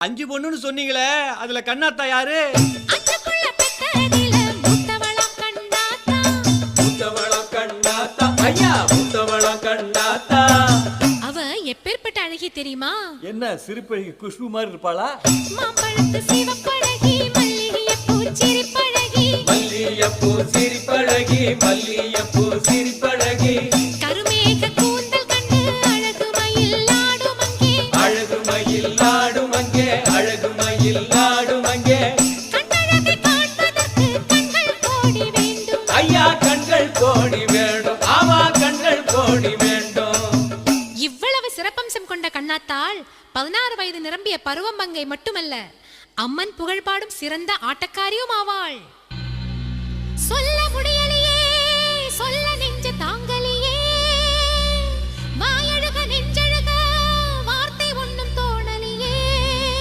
5 பொண்ணுன்னு சொன்னீங்களே, அதுல கண்ணாத்தா யாரு? அஞ்சக்குள்ள பெத்ததில மூத்தவளாம் கண்ணாத்தா. மூத்தவளாம் கண்ணாத்தா, ஐயா மூத்தவளாம் கண்ணாத்தா. அவ எப்பேற்பட்ட அழகி தெரியுமா? என்ன சிரிப்பழகி குஷ்பு மாதிரி இருப்பாளா? மாம்பழத்து சிவப்பழகி, மல்லிகைப்பூ சிரிப்பழகி, மல்லிகைப்பூ சிரிப்பழகி, மல்லிகைப்பூ சிரிப்பழகி. கருமேக கூந்தல் கண்டு அழகு மயில் ஆடும் அங்கே, அழகு மயில் ஆடும் அங்கே, அழகு மயில் ஆடும் அங்கே. கண்ணழகை காண்பதற்கு கண்கள் கோடி வேண்டும். ஐயா கண்கள் கோடி வேண்டும், ஆமா கண்கள் கோடி வேண்டும். இவ்வளவு சிறப்பம்சம் கொண்ட கண்ணாத்தாள் 16 வயது நிரம்பிய பருவமங்கை மட்டுமல்ல, அம்மன் புகழ்பாடும் சிறந்த ஆட்டக்காரியும் ஆவாள். சொல்ல முடியும்